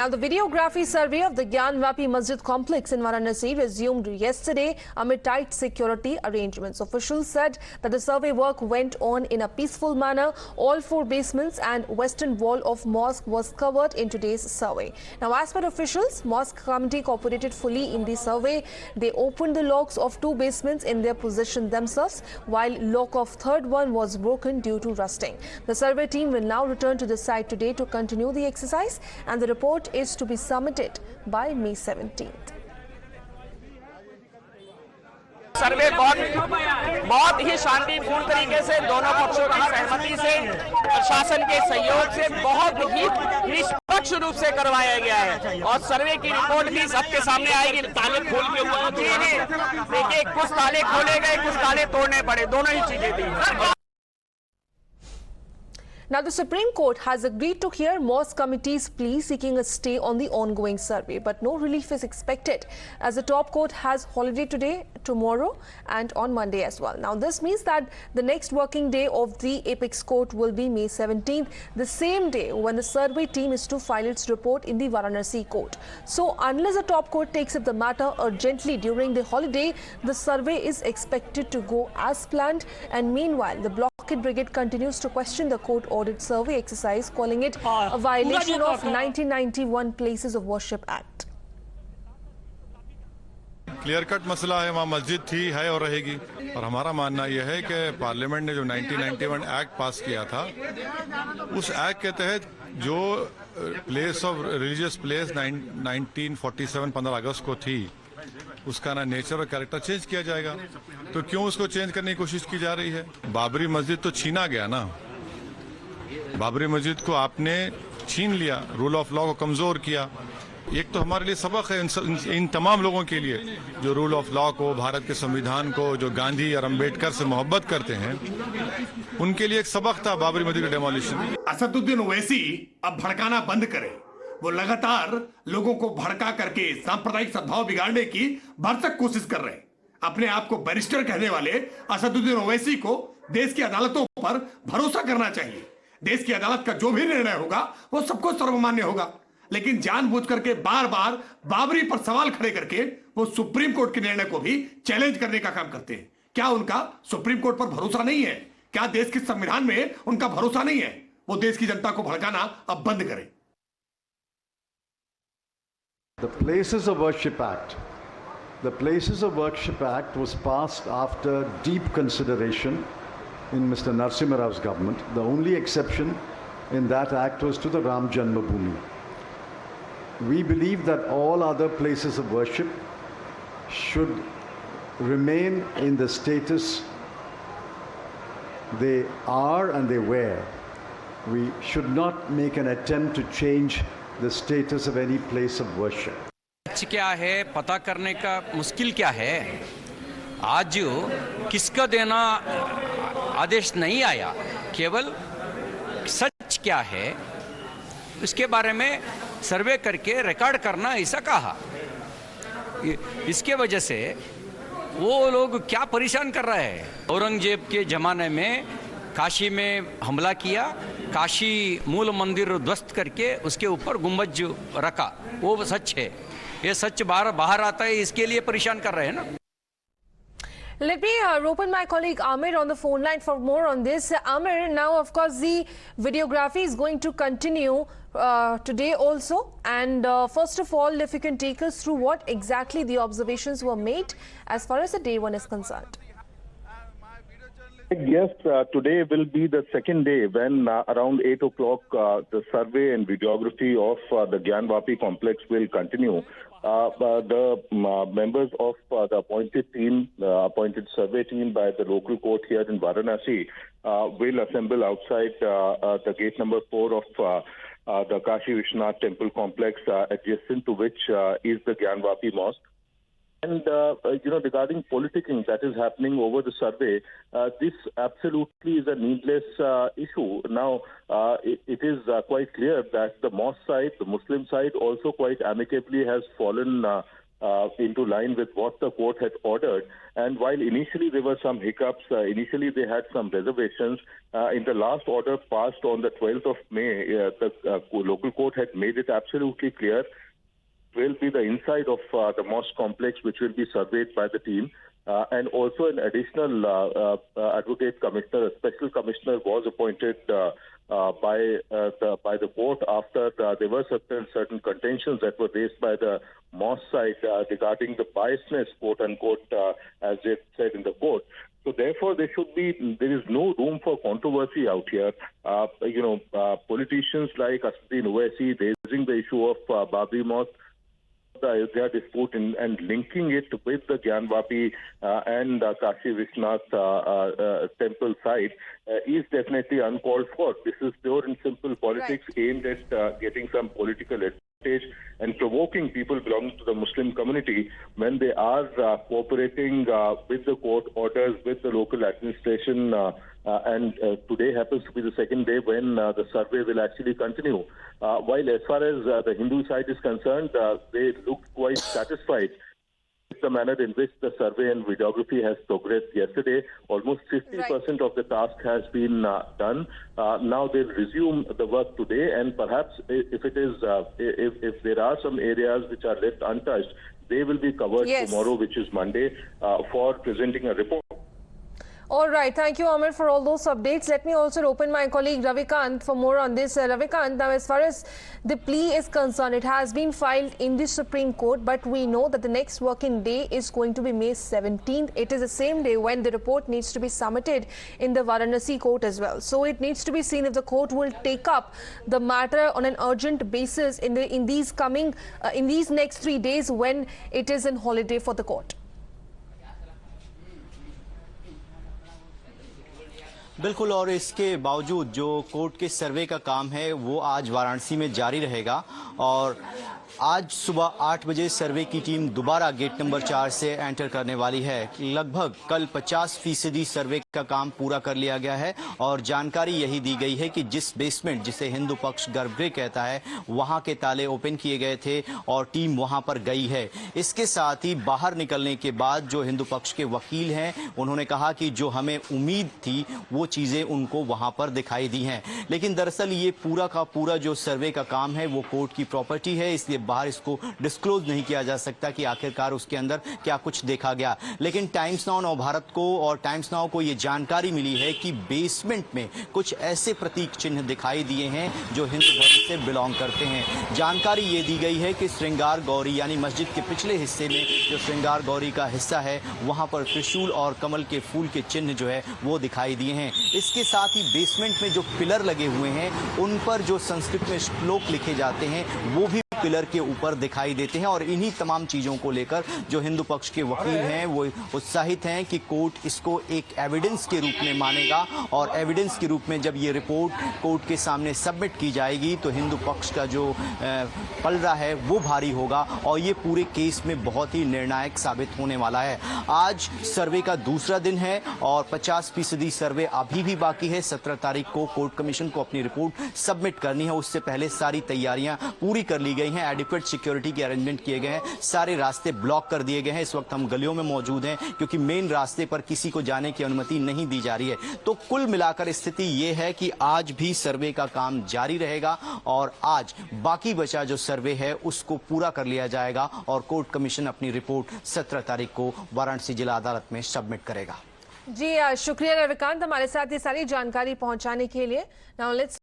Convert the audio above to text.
Now, the videography survey of the Gyanvapi Masjid complex in Varanasi resumed yesterday amid tight security arrangements. Officials said that the survey work went on in a peaceful manner. All 4 basements and western wall of mosque was covered in today's survey. Now, as per officials, mosque committee cooperated fully in the survey. They opened the locks of 2 basements in their possession themselves, while lock of third one was broken due to rusting. The survey team will now return to the site today to continue the exercise, and the report is to be submitted by May 17th. सर्वे बहुत ही शांतिपूर्ण तरीके से दोनों पक्षों की सहमति से प्रशासन के सहयोग से बहुत ही निष्पक्ष रूप से करवाया गया है और सर्वे की रिपोर्ट भी सबके सामने आएगी। ताले खोल के हुआ देखिए, कुछ ताले खोले गए, कुछ ताले तोड़ने पड़े, दोनों ही चीजें थी। Now, the Supreme Court has agreed to hear mosque committee's plea seeking a stay on the ongoing survey, but no relief is expected as the top court has holiday today, tomorrow and on Monday as well. Now, this means that the next working day of the apex court will be May 17th, the same day when the survey team is to file its report in the Varanasi court. So, unless the top court takes up the matter urgently during the holiday, the survey is expected to go as planned, and meanwhile, the Blockade Brigade continues to question the court audit survey exercise, calling it a violation of 1991 Places of Worship Act. Clear cut मसला है, वहाँ मस्जिद थी, है और रहेगी। और हमारा मानना यह है कि पार्लियामेंट ने जो 1991 एक्ट पास किया था, उस एक्ट के तहत जो प्लेस ऑफ रिलीजियस प्लेस 1947 15 अगस्त को थी, उसका ना नेचर और कैरेक्टर चेंज किया जाएगा। तो क्यों उसको चेंज करने की कोशिश की जा रही है? बाबरी मस्जिद तो छीना गया ना, बाबरी मस्जिद को आपने छीन लिया, रूल ऑफ लॉ को कमजोर किया। एक तो हमारे लिए सबक है इन तमाम लोगों के लिए जो रूल ऑफ लॉ को, भारत के संविधान को, जो गांधी और अम्बेडकर से मोहब्बत करते हैं, उनके लिए एक सबक था बाबरी मस्जिद का डेमोलिशन। असदुद्दीन ओवैसी अब भड़काना बंद करे। वो लगातार लोगों को भड़का करके सांप्रदायिक सद्भाव बिगाड़ने की भरसक कोशिश कर रहे हैं। अपने आप को बैरिस्टर कहने वाले असदुद्दीन ओवैसी को देश की अदालतों पर भरोसा करना चाहिए। देश की अदालत का जो भी निर्णय होगा वो सबको सर्वमान्य होगा, लेकिन जानबूझ करके बार बार बाबरी पर सवाल खड़े करके वो सुप्रीम कोर्ट के निर्णय को भी चैलेंज करने का काम करते हैं। क्या उनका सुप्रीम कोर्ट पर भरोसा नहीं है? क्या देश के संविधान में उनका भरोसा नहीं है? वो देश की जनता को भड़काना अब बंद करें। The Places of Worship Act. The Places of Worship Act was passed after deep consideration in Mr. Narasimha Rao's government. The only exception in that act was to the Ram Janmabhoomi. We believe that all other places of worship should remain in the status they are and they were. We should not make an attempt to change the status of any place of worship. सच क्या है पता करने का मुश्किल क्या है? आज किसका देना आदेश नहीं आया, केवल सच क्या है इसके बारे में सर्वे करके रिकॉर्ड करना ऐसा कहा। इसके वजह से वो लोग क्या परेशान कर रहे हैं। औरंगजेब के ज़माने में काशी में हमला किया, काशी मूल मंदिर ध्वस्त करके उसके ऊपर गुंबज रखा, वो सच है। ये सच बाहर आता है, इसके लिए परेशान कर रहे हैं ना। Let me rope in my colleague Amir on the phone line for more on this. Amir, now of course the videography is going to continue today also, and first of all, if you can take us through what exactly the observations were made as far as the day one is concerned. Yes, today will be the second day when around 8 o'clock the survey and videography of the Gyanvapi complex will continue. The members of the appointed team, appointed survey team by the local court here in Varanasi will assemble outside the gate number 4 of the Kashi Vishwanath temple complex, adjacent to which is the Gyanvapi Mosque. And, regarding politicking that is happening over the survey, this absolutely is a needless issue. Now, it is quite clear that the mosque side, the Muslim side, also quite amicably has fallen into line with what the court had ordered. And while initially there were some hiccups, initially they had some reservations, in the last order passed on the 12th of May, the local court had made it absolutely clear will be the inside of the mosque complex, which will be surveyed by the team. And also an additional advocate commissioner, a special commissioner was appointed by the court after there were certain contentions that were raised by the mosque side regarding the biasness, quote unquote, as they said in the court. So therefore, there is no room for controversy out here. Politicians like Asduddin Owaisi raising the issue of Babri Mosque, the Ayodhya dispute and linking it with the Gyanvapi and Kashi Vishwanath temple site is definitely uncalled for. This is pure and simple politics aimed at getting some political advantage and provoking people belonging to the Muslim community when they are cooperating with the court orders, with the local administration. And today happens to be the second day when the survey will actually continue. While as far as the Hindu side is concerned, they look quite satisfied with the manner in which the survey and videography has progressed yesterday. Almost 50% of the task has been done. Now they'll resume the work today, and perhaps if there are some areas which are left untouched, they will be covered tomorrow, which is Monday, for presenting a report. All right. Thank you, Amir, for all those updates. Let me also open my colleague Ravikant for more on this. Ravikant, now as far as the plea is concerned, it has been filed in the Supreme Court, but we know that the next working day is going to be May 17th. It is the same day when the report needs to be submitted in the Varanasi court as well. So it needs to be seen if the court will take up the matter on an urgent basis in these next 3 days when it is in holiday for the court. बिल्कुल, और इसके बावजूद जो court के सर्वे का काम है वो आज वाराणसी में जारी रहेगा और आज सुबह 8 बजे सर्वे की टीम दोबारा गेट नंबर 4 से एंटर करने वाली है। लगभग कल 50% सर्वे का काम पूरा कर लिया गया है और जानकारी यही दी गई है कि जिस बेसमेंट जिसे हिंदू पक्ष गर्भगृह कहता है वहां के ताले ओपन किए गए थे और टीम वहां पर गई है। इसके साथ ही बाहर निकलने के बाद जो हिंदू पक्ष के वकील हैं उन्होंने कहा कि जो हमें उम्मीद थी वो चीजें उनको वहां पर दिखाई दी हैं, लेकिन दरअसल ये पूरा का पूरा जो सर्वे का काम है वो कोर्ट की प्रॉपर्टी है, इसलिए बाहर इसको डिस्क्लोज नहीं किया जा सकता कि आखिरकार उसके अंदर क्या कुछ देखा गया। लेकिन टाइम्स नाउ नव भारत को और टाइम्स नाउ को ये जानकारी मिली है कि बेसमेंट में कुछ ऐसे प्रतीक चिन्ह दिखाई दिए हैं जो हिंदू धर्म से बिलोंग करते हैं। जानकारी ये दी गई है कि श्रृंगार गौरी यानी मस्जिद के पिछले हिस्से में जो श्रृंगार गौरी का हिस्सा है वहां पर त्रिशूल और कमल के फूल के चिन्ह जो है वो दिखाई दिए हैं। इसके साथ ही बेसमेंट में जो पिलर लगे हुए हैं उन पर जो संस्कृत में श्लोक लिखे जाते हैं वो भी पिलर के ऊपर दिखाई देते हैं और इन्हीं तमाम चीजों को लेकर जो हिंदू पक्ष के वकील हैं वो उत्साहित हैं कि कोर्ट इसको एक एविडेंस के रूप में मानेगा और एविडेंस के रूप में जब ये रिपोर्ट कोर्ट के सामने सबमिट की जाएगी तो हिंदू पक्ष का जो पलड़ा है वो भारी होगा और ये पूरे केस में बहुत ही निर्णायक साबित होने वाला है। आज सर्वे का दूसरा दिन है और 50% सर्वे अभी भी बाकी है। 17 तारीख को कोर्ट कमीशन को अपनी रिपोर्ट सबमिट करनी है, उससे पहले सारी तैयारियां पूरी कर ली गई हैं। एडिक्वेट सिक्योरिटी के अरेंजमेंट किए गए हैं, सारे रास्ते ब्लॉक कर दिए गए हैं। इस वक्त हम गलियों में मौजूद हैं क्योंकि मेन रास्ते पर किसी को जाने की अनुमति नहीं दी जा रही है। तो कुल मिलाकर स्थिति ये है कि आज भी सर्वे का काम जारी रहेगा और आज बाकी बचा जो सर्वे है उसको पूरा कर लिया जाएगा और कोर्ट कमीशन अपनी रिपोर्ट 17 तारीख को वाराणसी जिला अदालत में सबमिट करेगा। जी शुक्रिया रविकांत, हमारे साथ ये सारी जानकारी पहुंचाने के लिए। Now let's